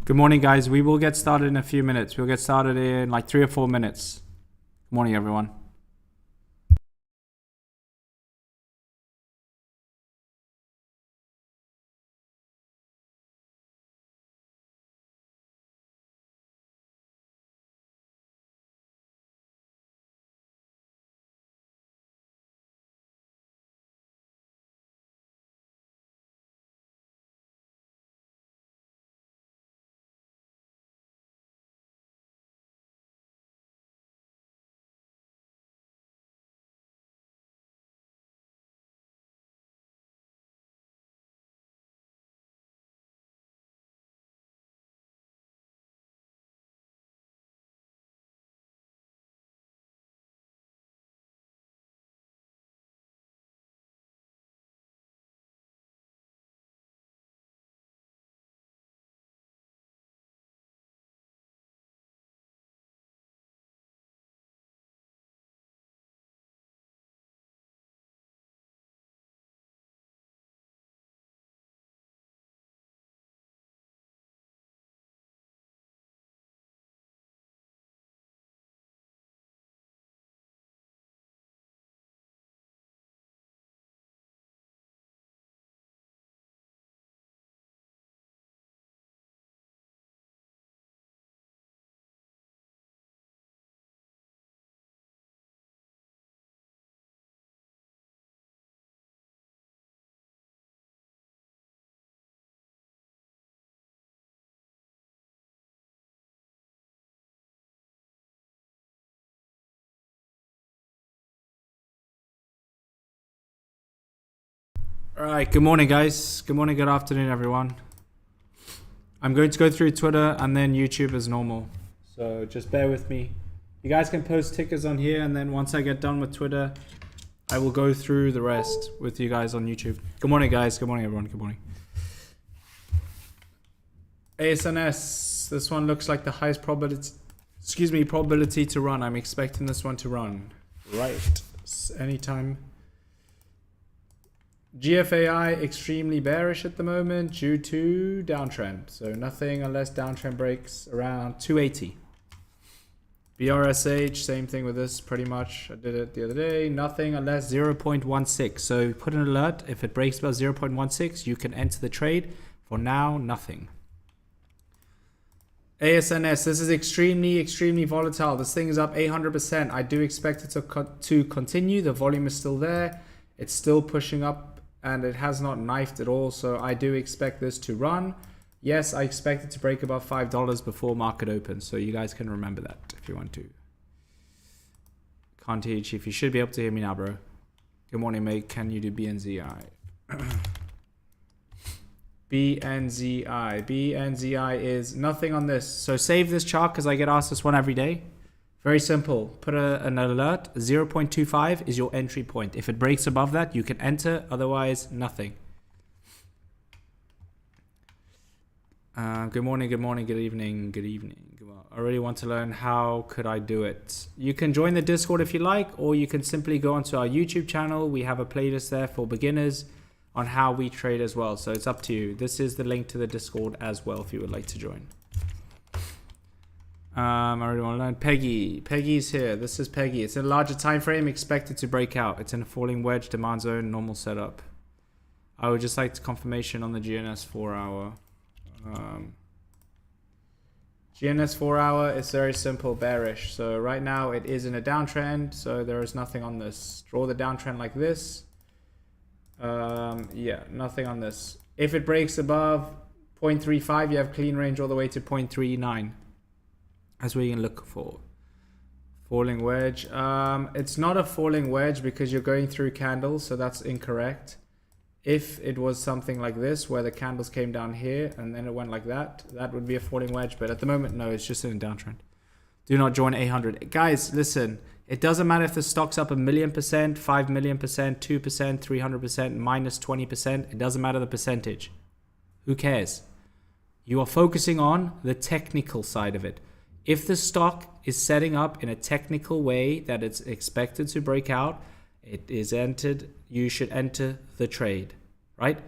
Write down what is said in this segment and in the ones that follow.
Good morning, guys. We will get started in a few minutes. We'll get started in like 3 or 4 minutes. Good morning, everyone. All right. Good morning, guys. Good morning, good afternoon, everyone. I'm going to go through Twitter and then YouTube as normal. So just bear with me. You guys can post tickers on here, and then once I get done with Twitter, I will go through the rest with you guys on YouTube. Good morning, guys. Good morning, everyone. Good morning. ASNS. This one looks like the highest probability to run. I'm expecting this one to run. Right. Anytime. GFAI extremely bearish at the moment due to downtrend. So nothing unless downtrend breaks around 280. BRSH, same thing with this pretty much. I did it the other day. Nothing unless 0.16. So put an alert. If it breaks above 0.16, you can enter the trade. For now, nothing. ASNS, this is extremely volatile. This thing is up 800%. I do expect it to continue. The volume is still there. It's still pushing up and it has not knifed at all. So I do expect this to run. Yes, I expect it to break above $5 before market opens. So you guys can remember that if you want to. Can't hear you, Chief. You should be able to hear me now, bro. Good morning, mate. Can you do BNZI? BNZI is nothing on this. So save this chart because I get asked this one every day. Very simple. Put an alert. 0.25 is your entry point. If it breaks above that, you can enter. Otherwise, nothing. Good morning, good evening. I really want to learn how could I do it. You can join the Discord if you like, or you can simply go onto our YouTube channel. We have a playlist there for beginners on how we trade as well. So it's up to you. This is the link to the Discord as well if you would like to join. I really want to learn. Peggy's here. This is Peggy. It's in a larger time frame, expected to break out. It's in a falling wedge, demand zone, normal setup. I would just like confirmation on the GNS 4 hour. GNS 4 hour is very simple, bearish. So right now it is in a downtrend, so there is nothing on this. Draw the downtrend like this. Yeah, nothing on this. If it breaks above 0.35, you have clean range all the way to 0.39. That's what you can look for. Falling wedge. It's not a falling wedge because you're going through candles, so that's incorrect. If it was something like this, where the candles came down here and then it went like that, that would be a falling wedge. But at the moment, no, it's just in a downtrend. Do not join 800. Guys, listen. It doesn't matter if the stock's up 1,000,000%, 5,000,000%, 2%, 300%, minus 20%. It doesn't matter the percentage. Who cares? You are focusing on the technical side of it. If the stock is setting up in a technical way that it's expected to break out, it is entered, you should enter the trade, right?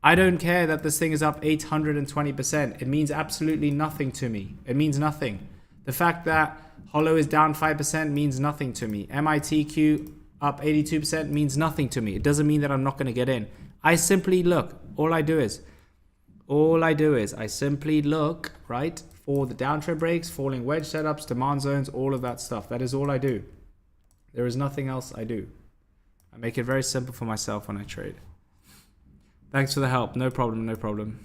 I don't care that this thing is up 820%. It means absolutely nothing to me. It means nothing. The fact that Hollow is down 5% means nothing to me. MITQ up 82% means nothing to me. It doesn't mean that I'm not going to get in. I simply look. All I do is I simply look, right, for the downtrend breaks, falling wedge setups, demand zones, all of that stuff. That is all I do. There is nothing else I do. I make it very simple for myself when I trade. Thanks for the help. No problem, no problem.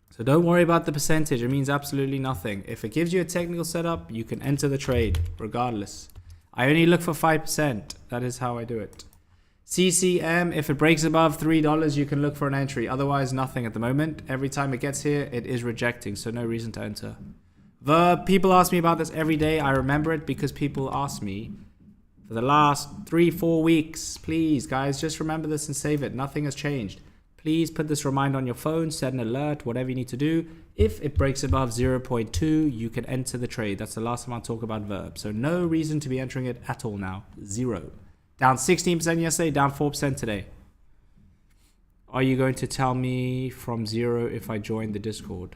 So don't worry about the percentage. It means absolutely nothing. If it gives you a technical setup, you can enter the trade regardless. I only look for 5%. That is how I do it. CCM, if it breaks above $3, you can look for an entry. Otherwise, nothing at the moment. Every time it gets here, it is rejecting. So no reason to enter. Verb, people ask me about this every day. I remember it because people ask me for the last 3-4 weeks. Please, guys, just remember this and save it. Nothing has changed. Please put this reminder on your phone, set an alert, whatever you need to do. If it breaks above 0.2, you can enter the trade. That's the last time I'll talk about Verb. So no reason to be entering it at all now. Zero. Down 16% yesterday, down 4% today. Are you going to tell me from zero if I join the Discord?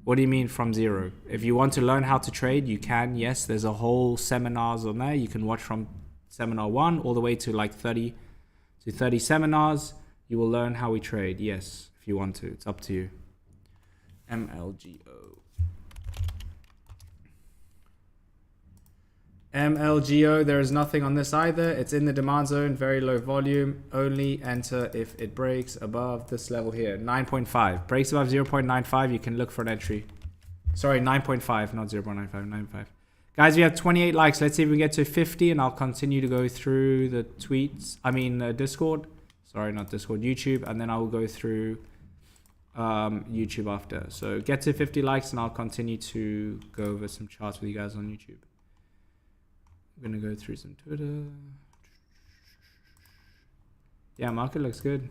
What do you mean from zero? If you want to learn how to trade, you can. Yes, there's a whole seminars on there. You can watch from seminar 1 all the way to like 30 seminars. You will learn how we trade. Yes, if you want to. It's up to you. MLGO. MLGO, there is nothing on this either. It's in the demand zone, very low volume. Only enter if it breaks above this level here. 9.5. Breaks above 0.95, you can look for an entry. Sorry, 9.5, not 0.95, 9.5. Guys, we have 28 likes. Let's see if we get to 50, and I'll continue to go through the tweets. Discord. Sorry, not Discord, YouTube. And then I will go through YouTube after. So get to 50 likes, and I'll continue to go over some charts with you guys on YouTube. I'm going to go through some Twitter. Yeah, market looks good.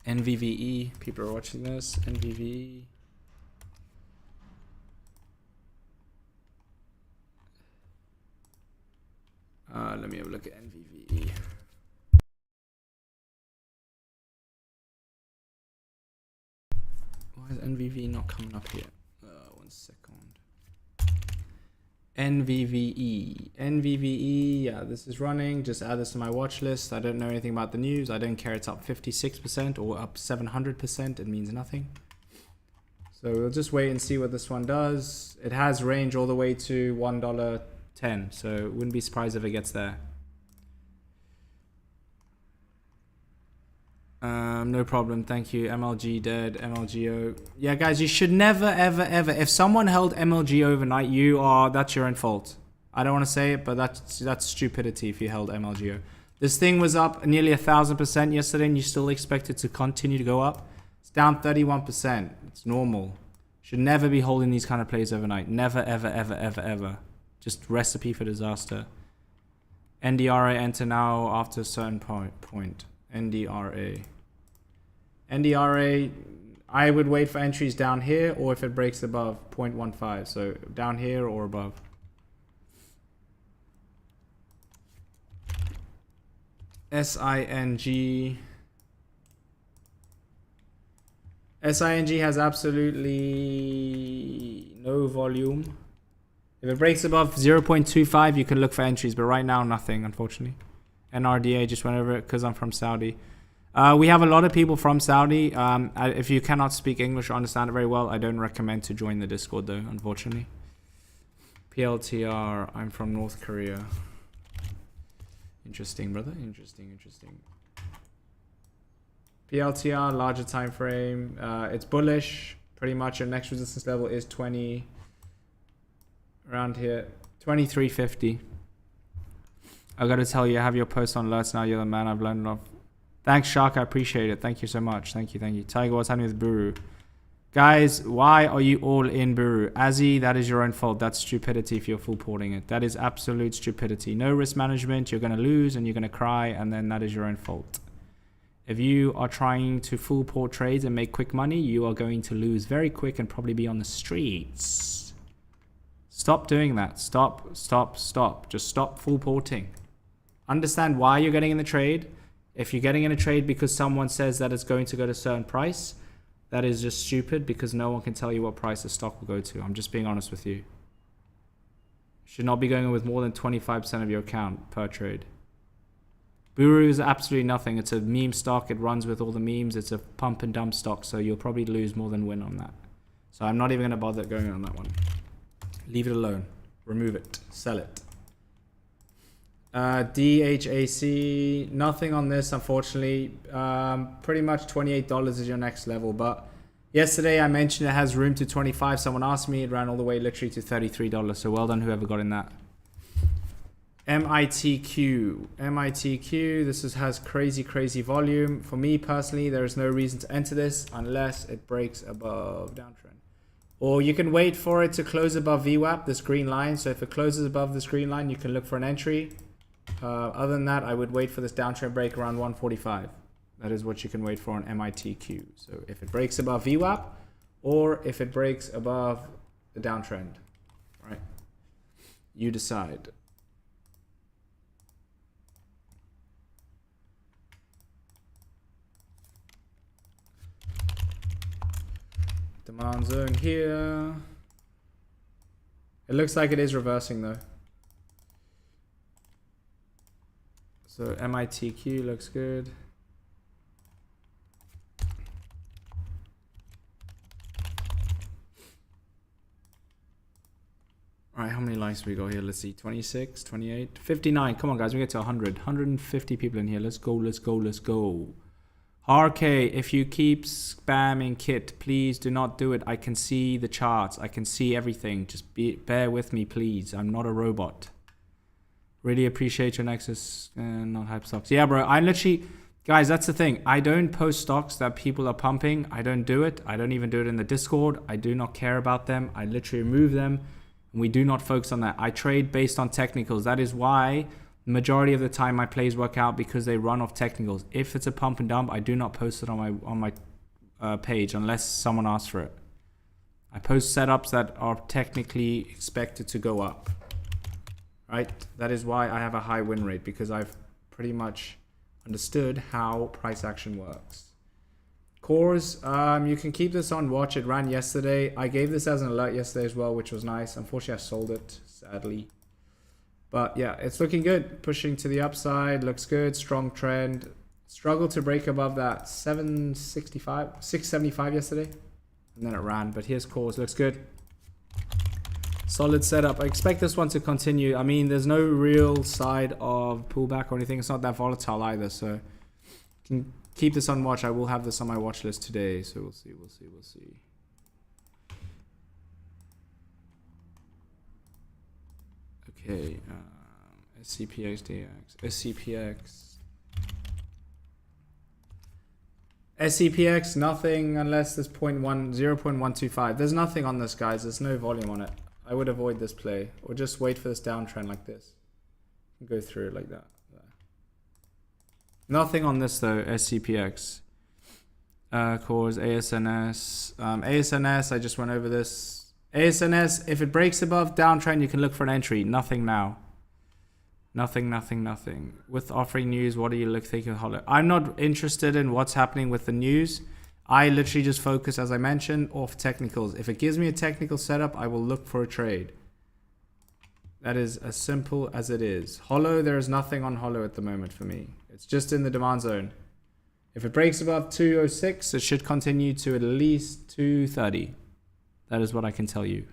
NVVE. People are watching this. NVVE. Let me have a look at NVVE. Why is NVVE not coming up here? 1 second. NVVE. NVVE. Yeah, this is running. Just add this to my watch list. I don't know anything about the news. I don't care. It's up 56% or up 700%. It means nothing. So we'll just wait and see what this one does. It has range all the way to $1.10. So wouldn't be surprised if it gets there. No problem. Thank you. MLG dead. MLGO. Yeah, guys, you should never, ever, ever. If someone held MLG overnight, that's your own fault. I don't want to say it, but that's stupidity if you held MLGO. This thing was up nearly 1,000% yesterday, and you still expect it to continue to go up. It's down 31%. It's normal. Should never be holding these kind of plays overnight. Never, ever, ever, ever, ever. Just recipe for disaster. NDRA enter now after a certain point. NDRA. NDRA, I would wait for entries down here, or if it breaks above 0.15. So down here or above. SING. SING has absolutely no volume. If it breaks above 0.25, you can look for entries, but right now, nothing, unfortunately. NRDA just went over it because I'm from Saudi. We have a lot of people from Saudi. If you cannot speak English or understand it very well, I don't recommend to join the Discord, though, unfortunately. PLTR, I'm from North Korea. Interesting, brother. Interesting. PLTR, larger time frame. It's bullish. Pretty much your next resistance level is 20. Around here. 2350. I gotta tell you, I have your post on alerts now. You're the man. I've learned enough. Thanks, Shark. I appreciate it. Thank you so much. Thank you. Tiger, what's happening with Buru? Guys, why are you all in Buru? Azzy, that is your own fault. That's stupidity if you're full porting it. That is absolute stupidity. No risk management. You're going to lose and you're going to cry, and then that is your own fault. If you are trying to full port trades and make quick money, you are going to lose very quick and probably be on the streets. Stop doing that. Stop. Just stop full porting. understand why you're getting in the trade. If you're getting in a trade because someone says that it's going to go to a certain price, that is just stupid because no one can tell you what price the stock will go to. I'm just being honest with you. Should not be going with more than 25% of your account per trade. Buru is absolutely nothing. It's a meme stock. It runs with all the memes. It's a pump and dump stock, so you'll probably lose more than win on that. So I'm not even going to bother going on that one. Leave it alone. Remove it. Sell it. DHAC, nothing on this, unfortunately. Pretty much $28 is your next level, but yesterday I mentioned it has room to 25. Someone asked me, it ran all the way literally to $33. So well done whoever got in that. MITQ, this has crazy volume. For me personally, there is no reason to enter this unless it breaks above downtrend. Or you can wait for it to close above VWAP, this green line. So if it closes above this green line, you can look for an entry. Other than that, I would wait for this downtrend break around 145. That is what you can wait for on MITQ. So if it breaks above VWAP, or if it breaks above the downtrend, right? You decide. Demand zone here. It looks like it is reversing though. So MITQ looks good. All right, how many likes we got here? Let's see, 26, 28, 59. Come on, guys, we get to 100. 150 people in here. Let's go, let's go, let's go. RK, if you keep spamming Kit, please do not do it. I can see the charts. I can see everything. Just bear with me, please. I'm not a robot. Really appreciate your Nexus and not hype stocks. Yeah, bro, I literally... Guys, that's the thing. I don't post stocks that people are pumping. I don't do it. I don't even do it in the Discord. I do not care about them. I literally remove them. And we do not focus on that. I trade based on technicals. That is why the majority of the time my plays work out, because they run off technicals. If it's a pump and dump, I do not post it on my page unless someone asks for it. I post setups that are technically expected to go up. Right? That is why I have a high win rate, because I've pretty much understood how price action works. Cores, you can keep this on watch. It ran yesterday. I gave this as an alert yesterday as well, which was nice. Unfortunately, I sold it, sadly. But yeah, it's looking good. Pushing to the upside. Looks good. Strong trend. Struggled to break above that 675 yesterday. And then it ran. But here's Cores. Looks good. Solid setup. I expect this one to continue. I mean, there's no real side of pullback or anything. It's not that volatile either. So you can keep this on watch. I will have this on my watch list today. So we'll see. Okay. SCPX, DX. SCPX, nothing unless there's 0.125. There's nothing on this, guys. There's no volume on it. I would avoid this play, or just wait for this downtrend like this. Go through it like that. Nothing on this though, SCPX. Cores, ASNS. ASNS, I just went over this. ASNS, if it breaks above downtrend, you can look for an entry. Nothing now. Nothing. With offering news, what are you thinking of Hollow? I'm not interested in what's happening with the news. I literally just focus, as I mentioned, off technicals. If it gives me a technical setup, I will look for a trade. That is as simple as it is. Hollow, there is nothing on Hollow at the moment for me. It's just in the demand zone. If it breaks above 206, it should continue to at least 230. That is what I can tell you.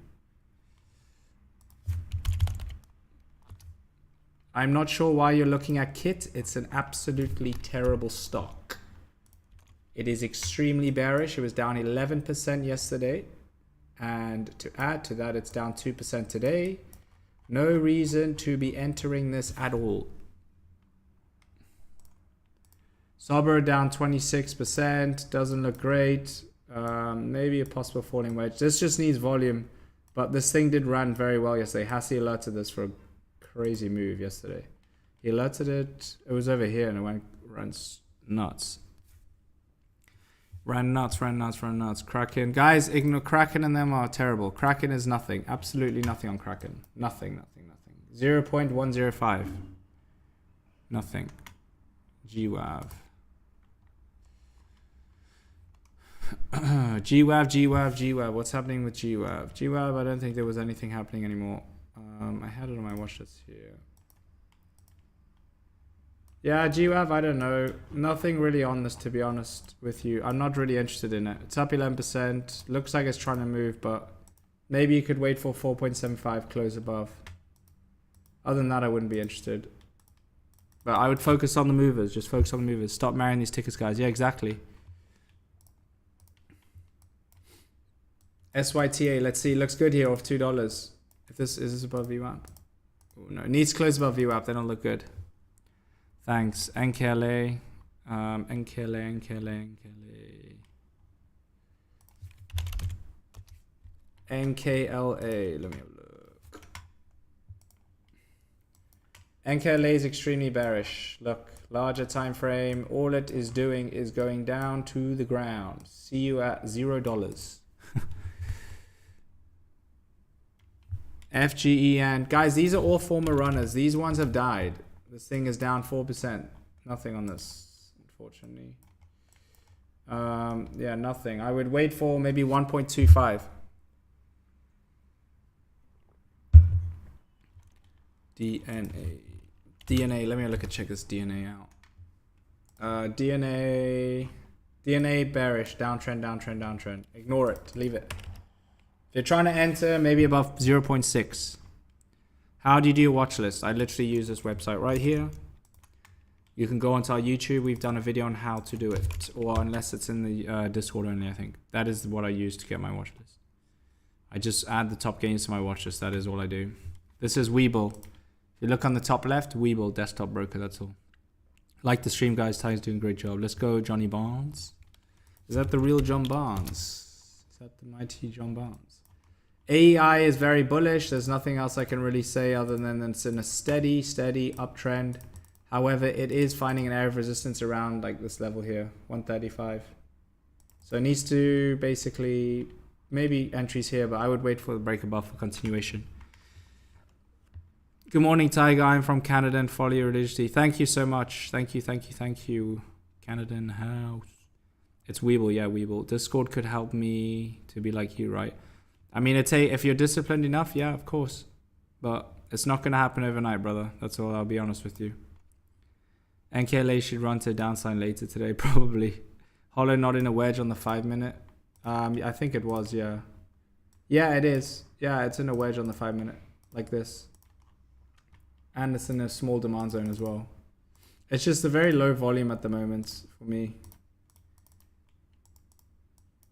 I'm not sure why you're looking at Kit. It's an absolutely terrible stock. It is extremely bearish. It was down 11% yesterday. And to add to that, it's down 2% today. No reason to be entering this at all. Sober down 26%. Doesn't look great. Maybe a possible falling wedge. This just needs volume. But this thing did run very well yesterday. Hassi alerted this for a crazy move yesterday. He alerted it. It was over here and it runs nuts. Ran nuts. Kraken. Guys, ignore Kraken, and them are terrible. Kraken is nothing. Absolutely nothing on Kraken. Nothing. 0.105. Nothing. GWAV. GWAV. What's happening with GWAV? GWAV, I don't think there was anything happening anymore. I had it on my watch list here. Yeah, GWAV, I don't know. Nothing really on this, to be honest with you. I'm not really interested in it. It's up 11%. Looks like it's trying to move, but maybe you could wait for 4.75 close above. Other than that, I wouldn't be interested. But I would focus on the movers. Just focus on the movers. Stop marrying these tickets, guys. Yeah, exactly. SYTA, let's see. Looks good here off $2. If this is above VWAP. Oh, no, it needs to close above VWAP. They don't look good. Thanks. NKLA. NKLA. Let me have a look. NKLA is extremely bearish. Look, larger time frame. All it is doing is going down to the ground. See you at $0. FGE and guys, these are all former runners. These ones have died. This thing is down 4%. Nothing on this, unfortunately. Yeah, nothing. I would wait for maybe 1.25. DNA. Let me look at check this DNA out. DNA bearish. Downtrend. Ignore it. Leave it. If you're trying to enter, maybe above 0.6. How do you do your watch list? I literally use this website right here. You can go onto our YouTube. We've done a video on how to do it. Or unless it's in the Discord only, I think. That is what I use to get my watch list. I just add the top gains to my watch list. That is all I do. This is Webull. If you look on the top left, Webull, desktop broker, that's all. Like the stream, guys. Ty's doing a great job. Let's go, Johnny Barnes. Is that the real John Barnes? Is that the mighty John Barnes? AEI is very bullish. There's nothing else I can really say other than it's in a steady uptrend. However, it is finding an area of resistance around like this level here, 135. So it needs to basically, maybe entries here, but I would wait for the break above for continuation. Good morning, Tiger. I'm from Canada and follow your religiously. Thank you so much. Thank you. Canada in the house. It's Webull, yeah, Webull. Discord could help me to be like you, right? I mean, if you're disciplined enough, yeah, of course. But it's not going to happen overnight, brother. That's all. I'll be honest with you. NKLA should run to downside later today, probably. Hollow not in a wedge on the 5 minute. I think it was, yeah. Yeah, it is. Yeah, it's in a wedge on the 5 minute, like this. And it's in a small demand zone as well. It's just a very low volume at the moment for me.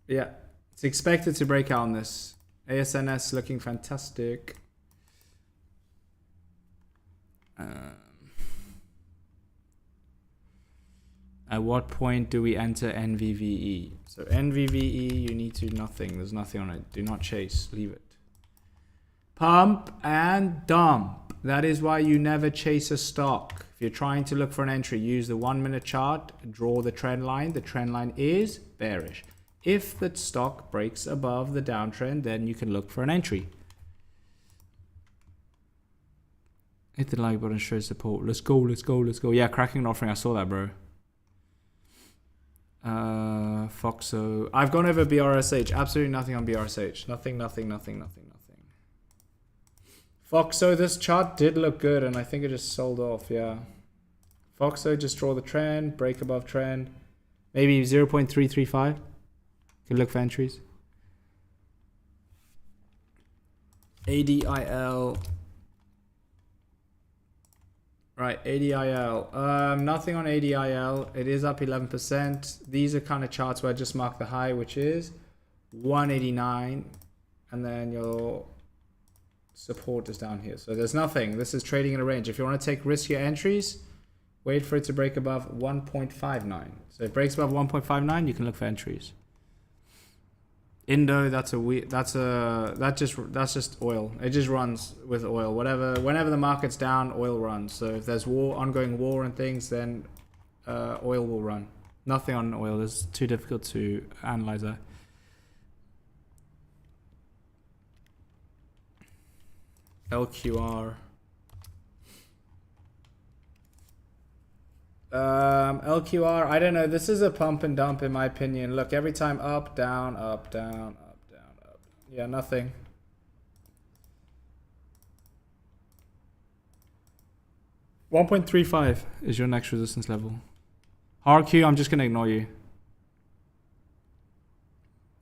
Yeah, it's expected to break out on this. ASNS looking fantastic. At what point do we enter NVVE? So NVVE, you need to nothing. There's nothing on it. Do not chase. Leave it. Pump and dump. That is why you never chase a stock. If you're trying to look for an entry, use the 1 minute chart. Draw the trend line. The trend line is bearish. If the stock breaks above the downtrend, then you can look for an entry. Hit the like button, show support. Let's go. Yeah, cracking an offering. I saw that, bro. Foxo. I've gone over BRSH. Absolutely nothing on BRSH. Nothing. Foxo, this chart did look good, and I think it just sold off, yeah. Foxo, just draw the trend, break above trend. Maybe 0.335. Could look for entries. ADIL. Right, ADIL. Nothing on ADIL. It is up 11%. These are kind of charts where I just mark the high, which is 189. And then your support is down here. So there's nothing. This is trading in a range. If you want to take riskier entries, wait for it to break above 1.59. So if it breaks above 1.59, you can look for entries. Indo, that's just oil. It just runs with oil. Whenever the market's down, oil runs. So if there's ongoing war and things, then oil will run. Nothing on oil. It's too difficult to analyze that. LQR. LQR, I don't know. This is a pump and dump in my opinion. Look, every time up, down, up, down, up, down, up. Yeah, nothing. $1.35 is your next resistance level. RQ, I'm just going to ignore you.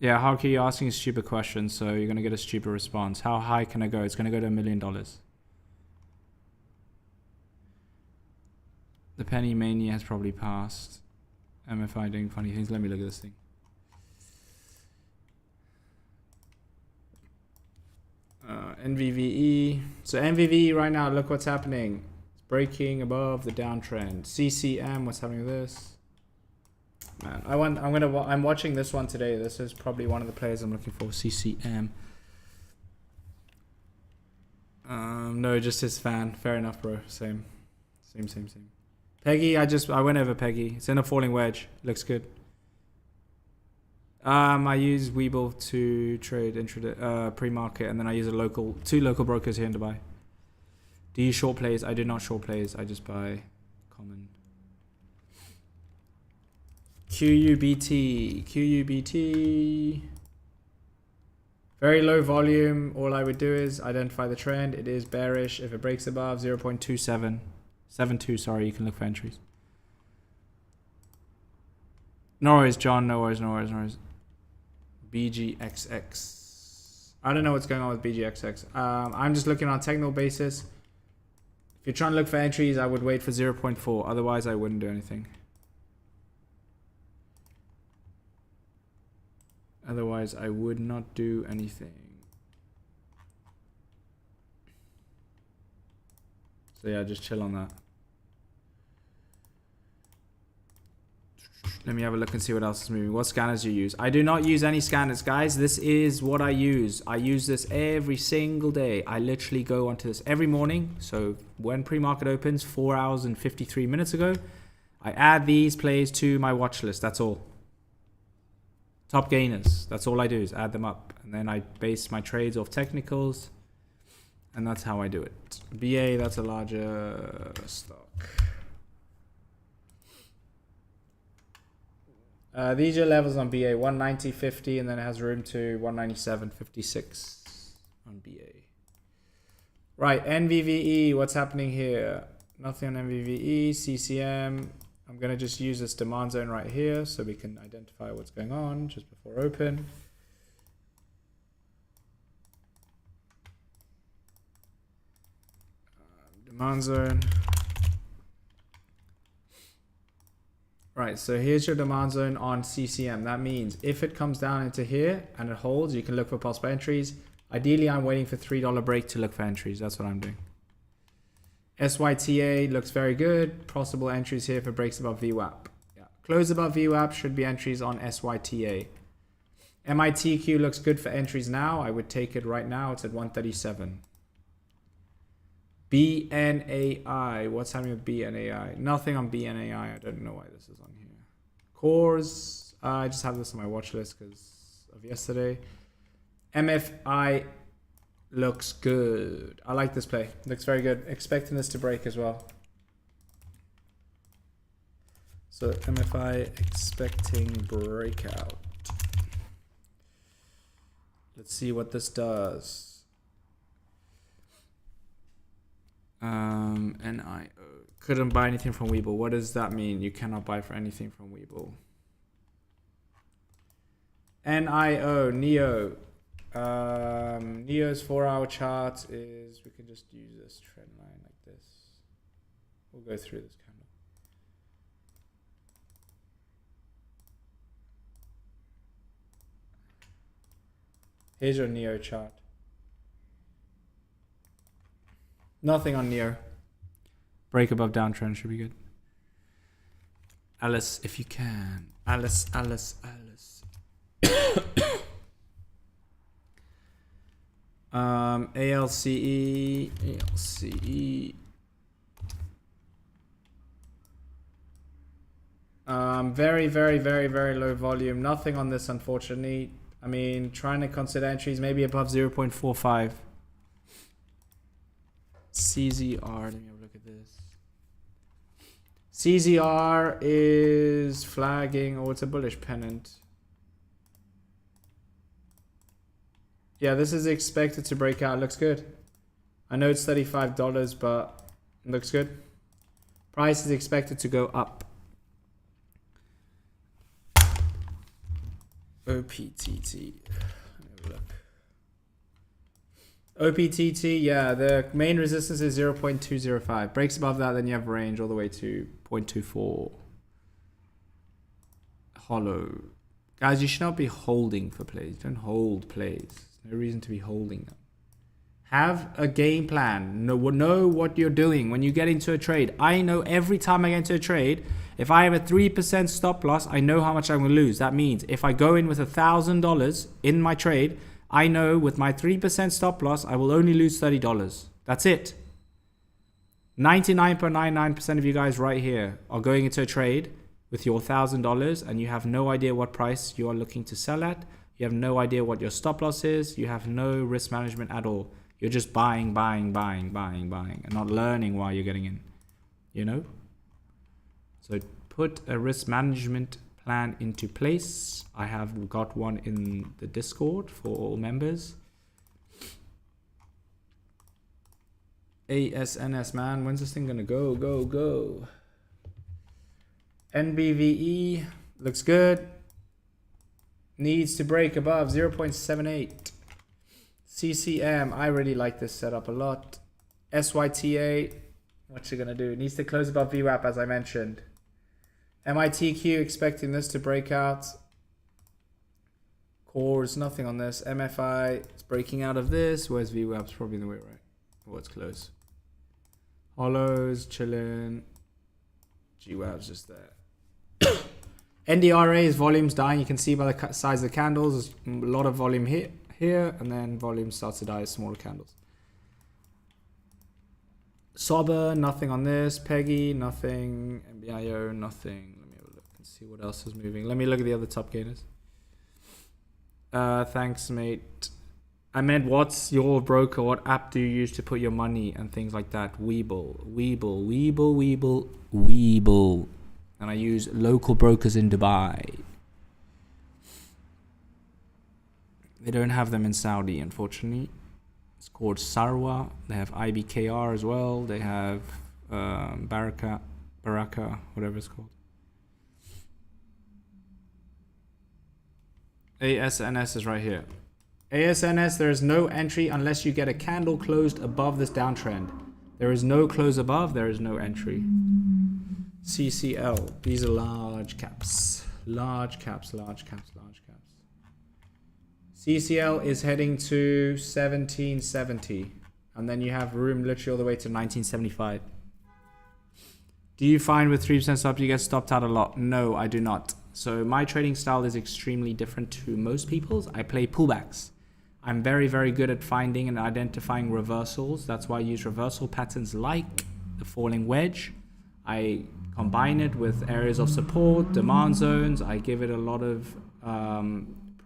Yeah, RQ, you're asking a stupid question, so you're going to get a stupid response. How high can I go? It's going to go to $1 million. The penny mania has probably passed. MFI doing funny things. Let me look at this thing. NVVE. So NVVE right now, look what's happening. It's breaking above the downtrend. CCM, what's happening with this? Man, I'm watching this one today. This is probably one of the players I'm looking for. CCM. No, just his fan. Fair enough, bro. Same. Peggy, I went over Peggy. It's in a falling wedge. Looks good. I use Webull to trade intraday, pre-market, and then I use two local brokers here in Dubai. Do you short plays? I do not short plays. I just buy common. QUBT. Very low volume. All I would do is identify the trend. It is bearish. If it breaks above 0.2772, sorry, you can look for entries. No worries, John. No worries. BGXX. I don't know what's going on with BGXX. I'm just looking on a technical basis. If you're trying to look for entries, I would wait for 0.4. Otherwise, I wouldn't do anything. Otherwise, I would not do anything. So yeah, just chill on that. Let me have a look and see what else is moving. What scanners do you use? I do not use any scanners, guys. This is what I use. I use this every single day. I literally go onto this every morning. So when pre-market opens 4 hours and 53 minutes ago, I add these plays to my watch list. That's all. Top gainers. That's all I do is add them up. And then I base my trades off technicals. And that's how I do it. BA, that's a larger stock. These are levels on BA. 190.50 and then it has room to 197.56 on BA. Right, NVVE, what's happening here? Nothing on NVVE, CCM. I'm going to just use this demand zone right here so we can identify what's going on just before open. Demand zone. Right, so here's your demand zone on CCM. That means if it comes down into here and it holds, you can look for possible entries. Ideally, I'm waiting for $3 break to look for entries. That's what I'm doing. SYTA looks very good. Possible entries here if it breaks above VWAP. Yeah. Close above VWAP should be entries on SYTA. MITQ looks good for entries now. I would take it right now. It's at 137. BNAI. What's happening with BNAI? Nothing on BNAI. I don't know why this is on here. Cores. I just have this on my watch list because of yesterday. MFI looks good. I like this play. Looks very good. Expecting this to break as well. So MFI expecting breakout. Let's see what this does. NIO. Couldn't buy anything from Webull. What does that mean? You cannot buy for anything from Webull. NIO. NEO. NEO's 4-hour chart is, we can just use this trend line like this. We'll go through this candle. Here's your NEO chart. Nothing on NEO. Break above downtrend should be good. Alice, if you can. Alice. ALCE. Very, very, very, very low volume. Nothing on this, unfortunately. I mean, trying to consider entries maybe above 0.45. CZR, let me have a look at this. CZR is flagging, or it's a bullish pennant. Yeah, this is expected to break out. Looks good. I know it's $35, but it looks good. Price is expected to go up. OPTT. Let me have a look. OPTT, yeah, the main resistance is 0.205. Breaks above that, then you have range all the way to 0.24. Hollow. Guys, you should not be holding for plays. Don't hold plays. There's no reason to be holding them. Have a game plan. Know what you're doing when you get into a trade. I know every time I get into a trade, if I have a 3% stop loss, I know how much I'm going to lose. That means if I go in with $1,000 in my trade, I know with my 3% stop loss, I will only lose $30. That's it. 99.99% of you guys right here are going into a trade with your $1,000 and you have no idea what price you are looking to sell at. You have no idea what your stop loss is. You have no risk management at all. You're just buying, and not learning why you're getting in, you know? So put a risk management plan into place. I have got one in the Discord for all members. ASNS, man. When's this thing gonna go? NBVE looks good. Needs to break above 0.78. CCM, I really like this setup a lot. SYTA, what's it gonna do? It needs to close above VWAP, as I mentioned. MITQ, expecting this to break out. Cores, nothing on this. MFI, it's breaking out of this. Where's VWAP? It's probably the way right. Oh, it's close. Hollows, chilling. GWAP's just there. NDRA is volumes dying. You can see by the size of the candles. There's a lot of volume here, and then volume starts to die as smaller candles. Sober, nothing on this. Peggy, nothing. MBIO, nothing. Let me have a look and see what else is moving. Let me look at the other top gainers. Thanks, mate. I meant, what's your broker? What app do you use to put your money and things like that? Webull. And I use local brokers in Dubai. They don't have them in Saudi, unfortunately. It's called Sarwa. They have IBKR as well. They have Baraka, whatever it's called. ASNS is right here. ASNS, there is no entry unless you get a candle closed above this downtrend. There is no close above, there is no entry. CCL, these are large caps. Large caps. CCL is heading to 1770. And then you have room literally all the way to 1975. Do you find with 3% stop you get stopped out a lot? No, I do not. So my trading style is extremely different to most people's. I play pullbacks. I'm very, very good at finding and identifying reversals. That's why I use reversal patterns like the falling wedge. I combine it with areas of support, demand zones. I give it a lot of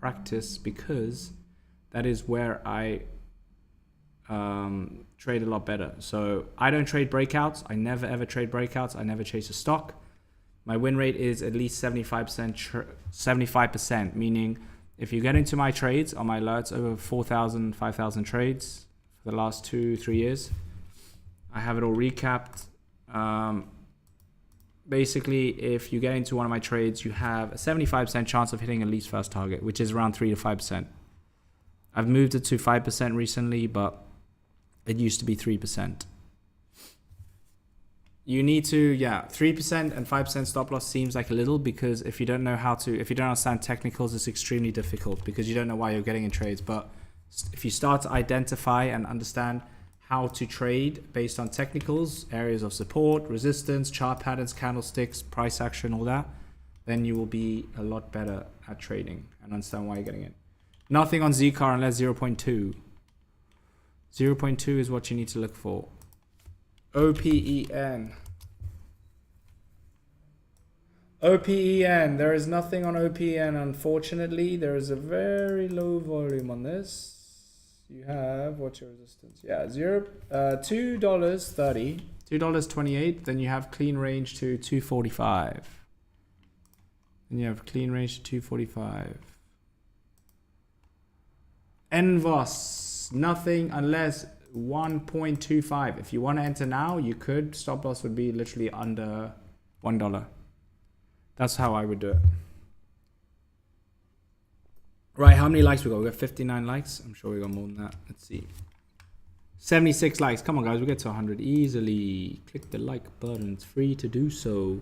practice because that is where I trade a lot better. So I don't trade breakouts. I never ever trade breakouts. I never chase a stock. My win rate is at least 75%, meaning if you get into my trades on my alerts, over 4,000, 5,000 trades for the last 2-3 years, I have it all recapped. Basically, if you get into one of my trades, you have a 75% chance of hitting at least first target, which is around 3 to 5%. I've moved it to 5% recently, but it used to be 3%. You need to, 3% and 5% stop loss seems like a little, because if you don't know if you don't understand technicals, it's extremely difficult because you don't know why you're getting in trades. But if you start to identify and understand how to trade based on technicals, areas of support, resistance, chart patterns, candlesticks, price action, all that, then you will be a lot better at trading and understand why you're getting in. Nothing on Zcar unless 0.2. 0.2 is what you need to look for. OPEN. There is nothing on OPEN, unfortunately. There is a very low volume on this. You have, what's your resistance? Yeah, $2.30. $2.28. Then you have clean range to 245. Then you have clean range to 245. Envos, nothing unless 1.25. If you want to enter now, you could. Stop loss would be literally under $1. That's how I would do it. Right, how many likes we got? We got 59 likes. I'm sure we got more than that. Let's see. 76 likes. Come on, guys. We'll get to 100 easily. Click the like button. It's free to do so.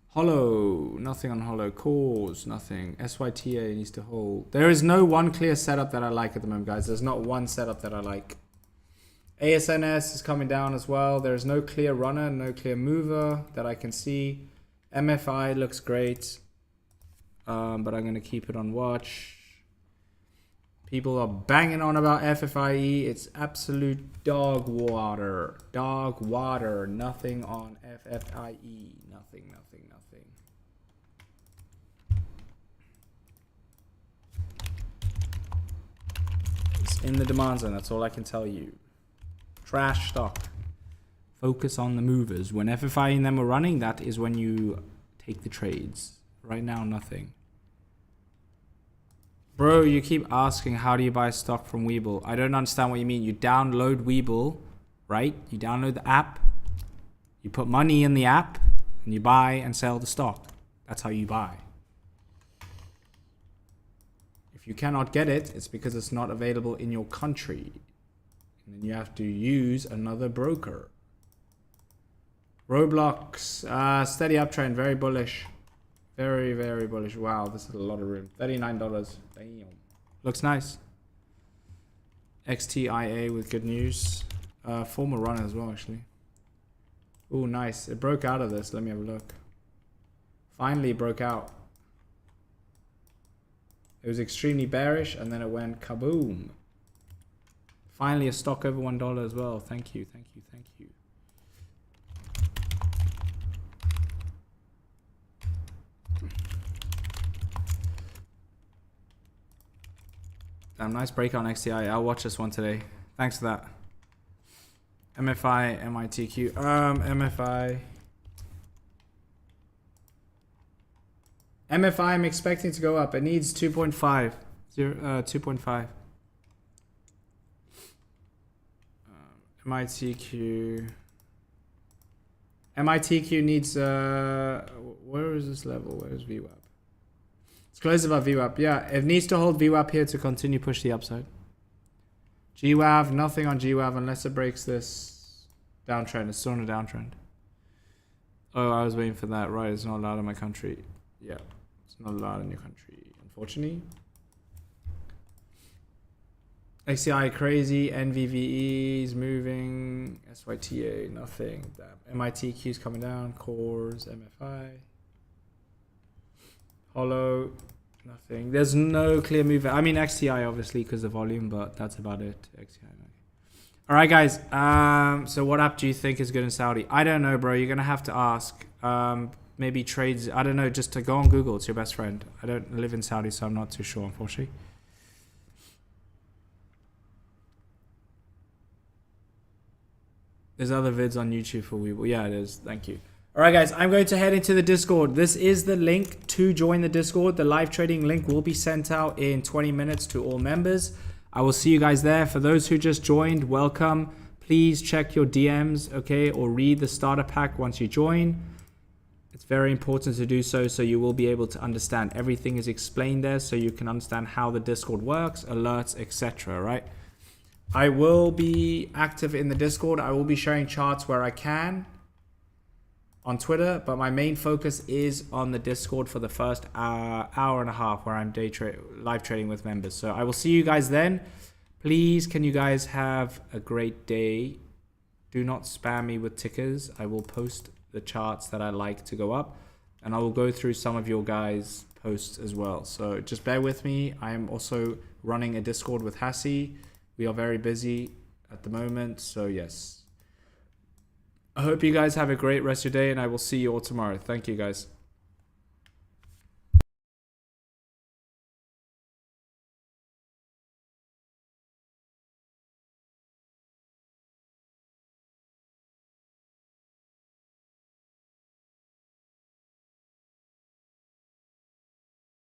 Hollow. Nothing on hollow. Cause. Nothing. SYTA needs to hold. There is no one clear setup that I like at the moment, guys. There's not one setup that I like. ASNS is coming down as well. There's no clear runner, no clear mover that I can see. MFI looks great, but I'm going to keep it on watch. People are banging on about FFIE. It's absolute dog water. Dog water. Nothing on FFIE. Nothing, nothing, nothing. It's in the demand zone. That's all I can tell you. Trash stock. Focus on the movers. When FFI and them are running, that is when you take the trades. Right now, nothing. Bro, you keep asking how do you buy stock from Webull. I don't understand what you mean. You download Webull, right? You download the app. You put money in the app and you buy and sell the stock. That's how you buy. If you cannot get it, it's because it's not available in your country. And then you have to use another broker. Roblox, steady uptrend, very bullish. Very, very bullish. Wow, this is a lot of room. $39. Damn. Looks nice. XTIA with good news. Former runner as well, actually. Oh, nice. It broke out of this. Let me have a look. Finally, it broke out. It was extremely bearish, and then it went kaboom. Finally, a stock over $1 as well. Thank you, thank you, thank you. Damn, nice breakout on XTI. I'll watch this one today. Thanks for that. MFI, MITQ. MFI. MFI, I'm expecting to go up. It needs 2.5. 2.5. MITQ. MITQ needs, where is this level? Where is VWAP? It's close above VWAP. Yeah, it needs to hold VWAP here to continue push the upside. GWAV, nothing on GWAV unless it breaks this downtrend. It's still on a downtrend. Oh, I was waiting for that. Right, it's not allowed in my country. Yeah, it's not allowed in your country, unfortunately. XCI crazy, NVVE is moving, SYTA nothing. MITQ is coming down, cores, MFI. Hollow, nothing. There's no clear move. I mean XTI obviously because of volume, but that's about it. XTI. All right, guys. So what app do you think is good in Saudi? I don't know, bro. You're gonna have to ask. Maybe trades. I don't know. Just to go on Google. It's your best friend. I don't live in Saudi, so I'm not too sure, unfortunately. There's other vids on YouTube for Webull. Yeah, it is. Thank you. All right, guys. I'm going to head into the Discord. This is the link to join the Discord. The live trading link will be sent out in 20 minutes to all members. I will see you guys there. For those who just joined, welcome. Please check your DMs, okay, or read the starter pack once you join. It's very important to do so you will be able to understand. Everything is explained there so you can understand how the Discord works, alerts, etc., right? I will be active in the Discord. I will be sharing charts where I can on Twitter, but my main focus is on the Discord for the first hour and a half where I'm live trading with members. So I will see you guys then. Please, can you guys have a great day? Do not spam me with tickers. I will post the charts that I like to go up, and I will go through some of your guys' posts as well. So just bear with me. I am also running a Discord with Hassi. We are very busy at the moment, so yes. I hope you guys have a great rest of your day, and I will see you all tomorrow. Thank you, guys.